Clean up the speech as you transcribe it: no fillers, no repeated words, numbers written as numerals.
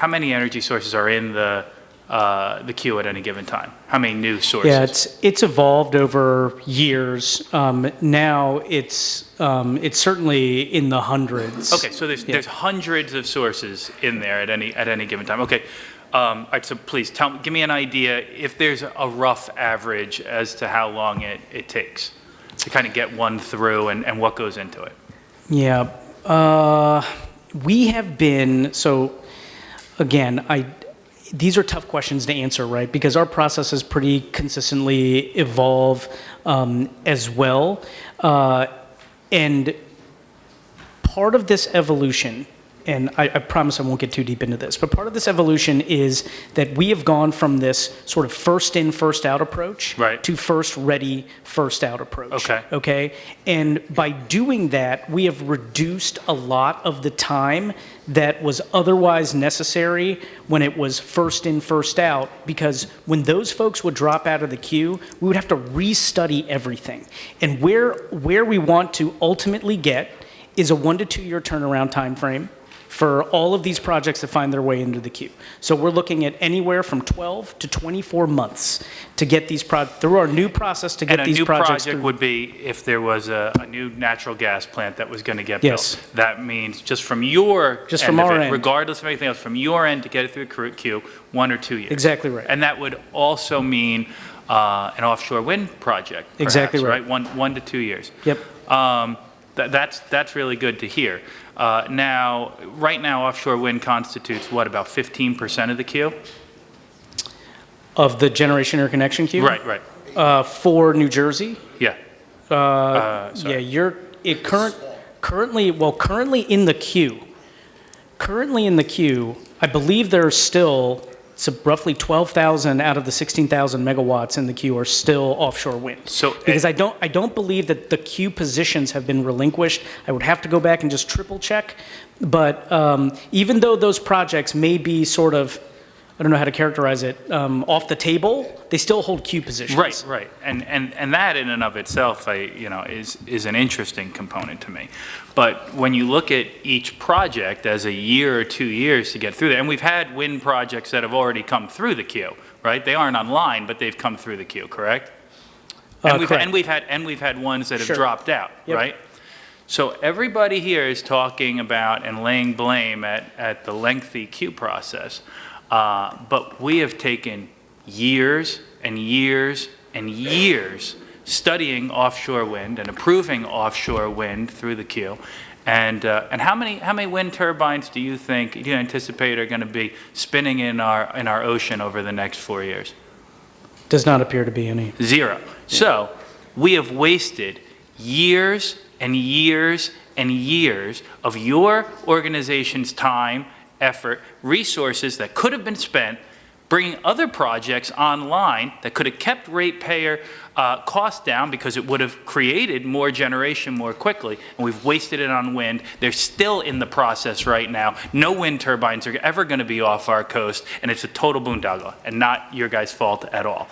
how many energy sources are in the queue at any given time? How many new sources? Yeah, it's evolved over years. Now it's certainly in the hundreds. Okay, so there's hundreds of sources in there at any given time. Okay, all right. So please give me an idea if there's a rough average as to how long it takes to kind of get one through and what goes into it. Yeah, we have been so. Again, these are tough questions to answer, right? Because our processes pretty consistently evolve as well. And part of this evolution, and I promise I won't get too deep into this, but part of this evolution is that we have gone from this sort of first in, first out approach to first ready, first out approach. Okay. And by doing that, we have reduced a lot of the time that was otherwise necessary when it was first in, first out, because when those folks would drop out of the queue, we would have to restudy everything. And where we want to ultimately get is a 1 to 2 year turnaround time frame for all of these projects that find their way into the queue. So we're looking at anywhere from 12 to 24 months to get these through our new process to get these projects through. And a new project would be if there was a new natural gas plant that was going to get built. That means just from our end, regardless of anything else, from your end to get it through the queue, 1 or 2 years. Exactly right. And that would also mean an offshore wind project, perhaps, exactly right. 1 to 2 years. Yep. That's really good to hear. Right now, offshore wind constitutes what, about 15% of the queue? Of the generation interconnection queue? Right. For New Jersey? Yeah. Yeah, currently in the queue. Currently in the queue, I believe there's still roughly 12,000 out of the 16,000 megawatts in the queue are still offshore wind. Because I don't believe that the queue positions have been relinquished. I would have to go back and just triple check. But even though those projects may be sort of, I don't know how to characterize it, off the table, they still hold queue positions. Right. And that in and of itself, is an interesting component to me. But when you look at each project as a year or 2 years to get through there, and we've had wind projects that have already come through the queue, right? They aren't online, but they've come through the queue, correct? And we've had ones that have dropped out, right? So everybody here is talking about and laying blame at the lengthy queue process. But we have taken years and years and years studying offshore wind and approving offshore wind through the queue. And how many wind turbines do you anticipate are going to be spinning in our ocean over the next 4 years? Does not appear to be any. 0. Yeah. So we have wasted years and years and years of your organization's time, effort, resources that could have been spent bringing other projects online that could have kept ratepayer costs down because it would have created more generation more quickly, and we've wasted it on wind. They're still in the process right now. No wind turbines are ever going to be off our coast, and it's a total boondoggle and not your guys' fault at all.